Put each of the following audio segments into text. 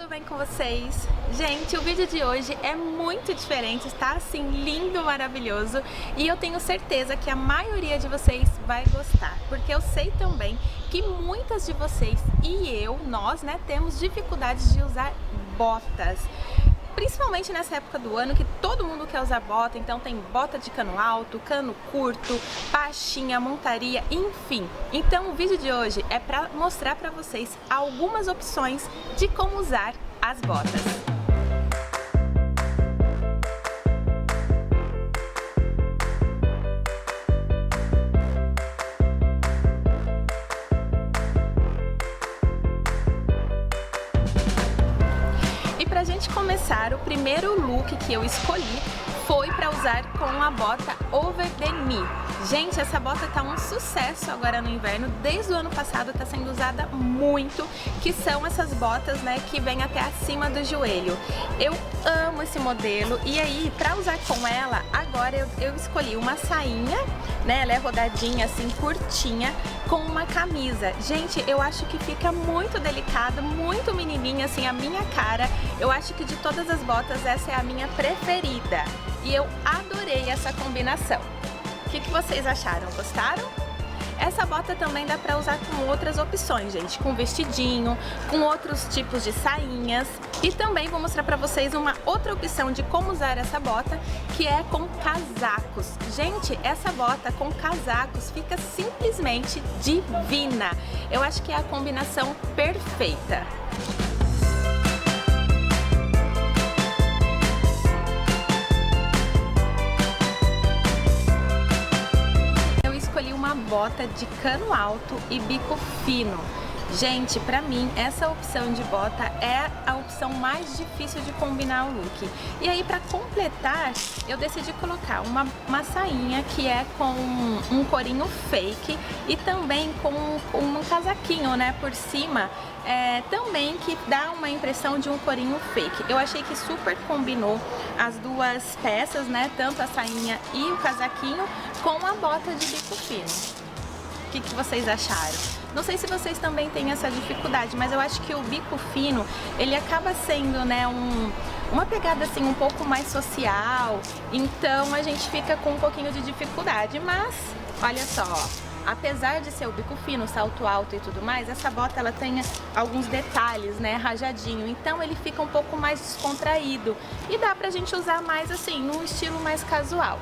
bem com vocês? Gente, o vídeo de hoje é muito diferente, está assim lindo, maravilhoso, e eu tenho certeza que a maioria de vocês vai gostar, porque eu sei também que muitas de vocês e nós, temos dificuldades de usar botas. Principalmente nessa época do ano que todo mundo quer usar bota, então tem bota de cano alto, cano curto, baixinha, montaria, enfim. Então o vídeo de hoje é para mostrar para vocês algumas opções de como usar as botas. Pra gente começar, o primeiro look que eu escolhi foi para usar com a bota over the knee. Gente, essa bota tá um sucesso agora no inverno, desde o ano passado tá sendo usada muito, que são essas botas, que vem até acima do joelho. Eu amo esse modelo e aí, para usar com ela, agora eu escolhi uma sainha, ela é rodadinha assim, curtinha, com uma camisa. Gente, eu acho que fica muito delicado, muito menininha, assim, a minha cara. Eu acho que de todas as botas, essa é a minha preferida. E eu adorei essa combinação. O que vocês acharam? Gostaram? Essa bota também dá pra usar com outras opções, gente, com vestidinho, com outros tipos de sainhas. E também vou mostrar pra vocês uma outra opção de como usar essa bota, que é com casacos. Gente, essa bota com casacos fica simplesmente divina. Eu acho que é a combinação perfeita. Uma bota de cano alto e bico fino. Gente, pra mim, essa opção de bota é a opção mais difícil de combinar o look. E aí, pra completar, eu decidi colocar uma sainha que é com um corinho fake e também com um casaquinho, por cima, também que dá uma impressão de um corinho fake. Eu achei que super combinou as duas peças, tanto a sainha e o casaquinho com a bota de bico fino. O que vocês acharam? Não sei se vocês também têm essa dificuldade, mas eu acho que o bico fino, ele acaba sendo, uma pegada assim um pouco mais social, então a gente fica com um pouquinho de dificuldade, mas olha só, ó, apesar de ser o bico fino, salto alto e tudo mais, essa bota ela tem alguns detalhes, rajadinho, então ele fica um pouco mais descontraído e dá pra gente usar mais assim, num estilo mais casual.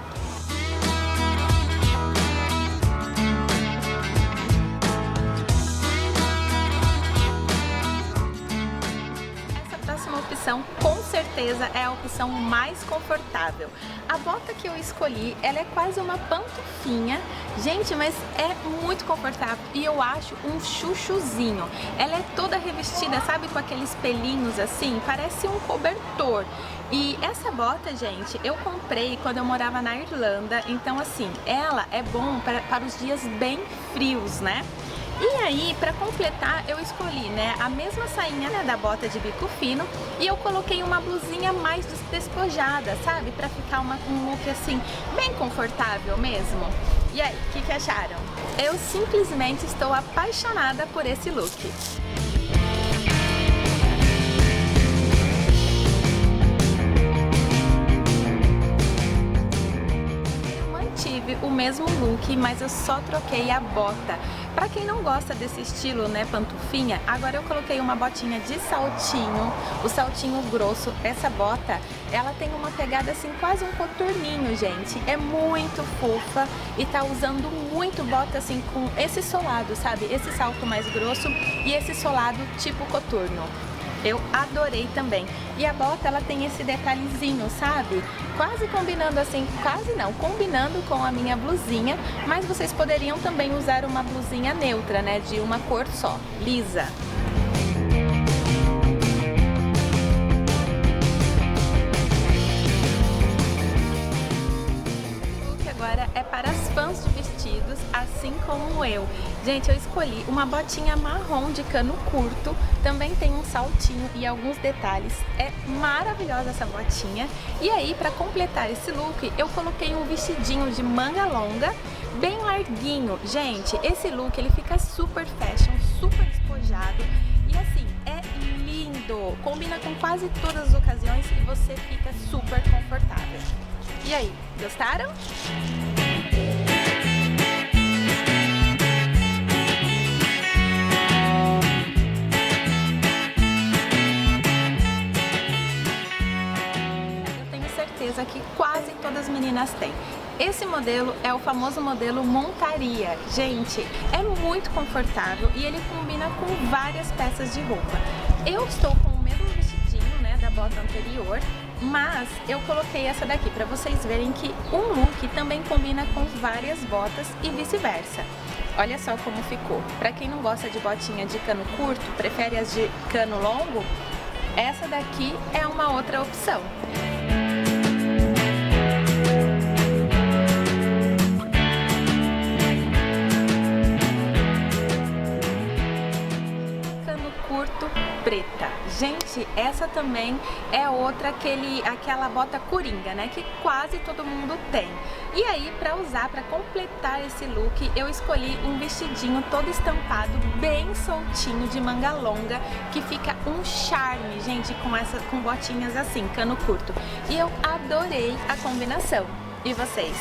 Opção, com certeza é a opção mais confortável. A bota que eu escolhi, ela é quase uma pantufinha, gente, mas é muito confortável e eu acho um chuchuzinho. Ela é toda revestida, sabe, com aqueles pelinhos assim, parece um cobertor. E essa bota, gente, eu comprei quando eu morava na Irlanda, então assim, ela é bom para os dias bem frios, E aí, para completar, eu escolhi, a mesma sainha, da bota de bico fino e eu coloquei uma blusinha mais despojada, sabe? Para ficar um look assim, bem confortável mesmo. E aí, o que acharam? Eu simplesmente estou apaixonada por esse look. O mesmo look, mas eu só troquei a bota. Pra quem não gosta desse estilo, pantufinha, agora eu coloquei uma botinha de saltinho, o saltinho grosso. Essa bota, ela tem uma pegada assim, quase um coturninho, gente. É muito fofa e tá usando muito bota assim com esse solado, sabe? Esse salto mais grosso e esse solado tipo coturno. Eu adorei também. E a bota, ela tem esse detalhezinho, sabe? Quase combinando assim, quase não, combinando com a minha blusinha, mas vocês poderiam também usar uma blusinha neutra, de uma cor só, lisa. Agora é para as fãs de vestidos, assim como eu. Gente, eu escolhi uma botinha marrom de cano curto, também tem um saltinho e alguns detalhes. É maravilhosa essa botinha. E aí, para completar esse look, eu coloquei um vestidinho de manga longa, bem larguinho. Gente, esse look ele fica super fashion, super despojado e assim, é lindo. tudo, combina com quase todas as ocasiões e você fica super confortável. E aí, gostaram? Que quase todas as meninas têm. Esse modelo é o famoso modelo montaria. Gente, é muito confortável e ele combina com várias peças de roupa. Eu estou com o mesmo vestidinho, né, da bota anterior, mas eu coloquei essa daqui para vocês verem que um look também combina com várias botas e vice-versa. Olha só como ficou. Para quem não gosta de botinha de cano curto, prefere as de cano longo, essa daqui é uma outra opção. Preta. Gente, essa também é outra aquela bota coringa, né, que quase todo mundo tem. E aí, para usar, para completar esse look, eu escolhi um vestidinho todo estampado, bem soltinho, de manga longa, que fica um charme, gente, com botinhas assim, cano curto. E eu adorei a combinação. E vocês?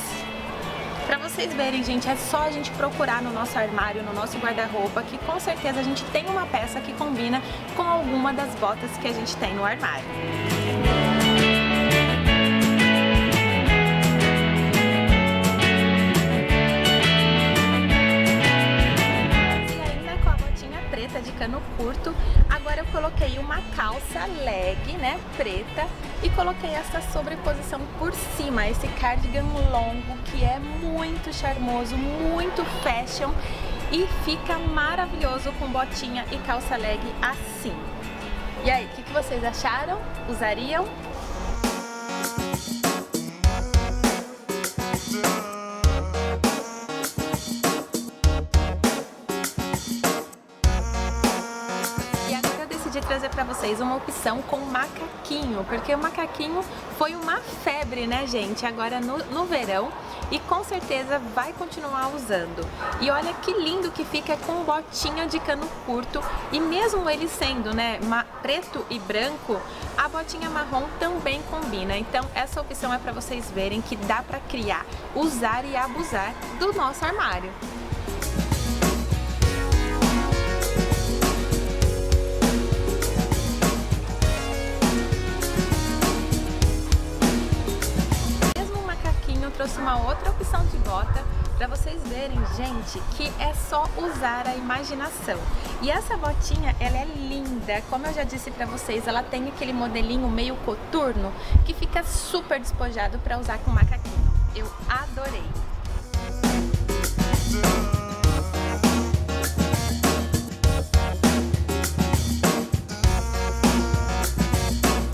Pra vocês verem, gente, é só a gente procurar no nosso armário, no nosso guarda-roupa, que com certeza a gente tem uma peça que combina com alguma das botas que a gente tem no armário. De cano curto, agora eu coloquei uma calça leg, né, preta, e coloquei essa sobreposição por cima, esse cardigan longo que é muito charmoso, muito fashion e fica maravilhoso com botinha e calça leg assim. E aí, o que vocês acharam? Usariam? Trazer para vocês uma opção com macaquinho, porque o macaquinho foi uma febre, né, gente, agora no verão, e com certeza vai continuar usando. E olha que lindo que fica com botinha de cano curto, e mesmo ele sendo, né, preto e branco, a botinha marrom também combina. Então essa opção é para vocês verem que dá para criar, usar e abusar do nosso armário. Trouxe uma outra opção de bota para vocês verem, gente, que é só usar a imaginação. E essa botinha, ela é linda, como eu já disse para vocês, ela tem aquele modelinho meio coturno que fica super despojado para usar com macaquinho. Eu adorei!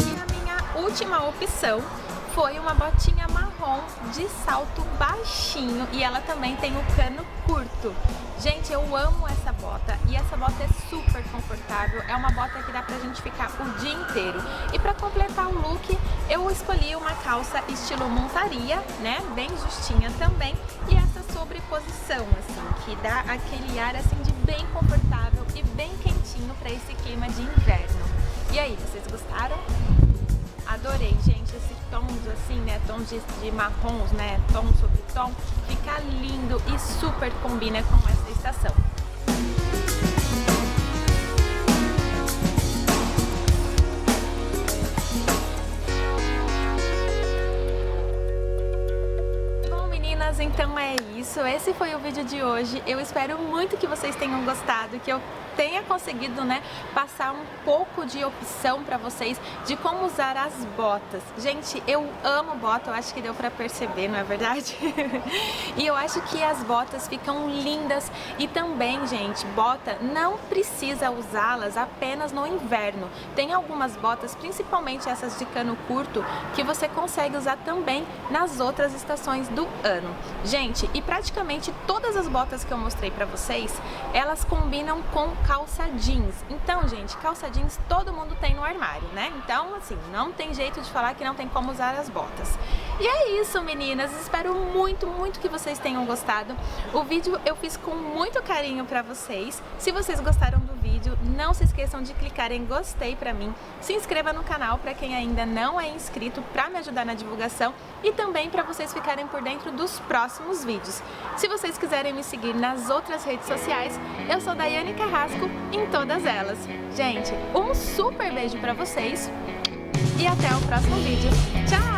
E a minha última opção foi uma botinha marrom de salto baixinho e ela também tem o cano curto. Gente, eu amo essa bota e essa bota é super confortável, é uma bota que dá pra gente ficar o dia inteiro. E pra completar o look, eu escolhi uma calça estilo montaria, né, bem justinha também, e essa sobreposição, assim, que dá aquele ar, assim, de bem confortável e bem quentinho pra esse clima de inverno. E aí, vocês gostaram? Adorei, gente, esses tons assim, né, tons de marrons, né, tom sobre tom, fica lindo e super combina com essa estação. Bom, meninas, então é isso, esse foi o vídeo de hoje. Eu espero muito que vocês tenham gostado, que eu tenha conseguido, né, passar um pouco de opção para vocês de como usar as botas. Gente, eu amo bota, eu acho que deu para perceber, não é verdade? E eu acho que as botas ficam lindas e também, gente, bota não precisa usá-las apenas no inverno. Tem algumas botas, principalmente essas de cano curto, que você consegue usar também nas outras estações do ano. Gente, e praticamente todas as botas que eu mostrei para vocês, elas combinam com calça jeans. Então, gente, calça jeans todo mundo tem no armário, né? Então, assim, não tem jeito de falar que não tem como usar as botas. E é isso, meninas. Espero muito, muito que vocês tenham gostado. O vídeo eu fiz com muito carinho pra vocês. Se vocês gostaram do vídeo, não se esqueçam de clicar em gostei pra mim. Se inscreva no canal pra quem ainda não é inscrito, pra me ajudar na divulgação e também pra vocês ficarem por dentro dos próximos vídeos. Se vocês quiserem me seguir nas outras redes sociais, eu sou Daiane Carrasco em todas elas. Gente, um super beijo pra vocês e até o próximo vídeo. Tchau!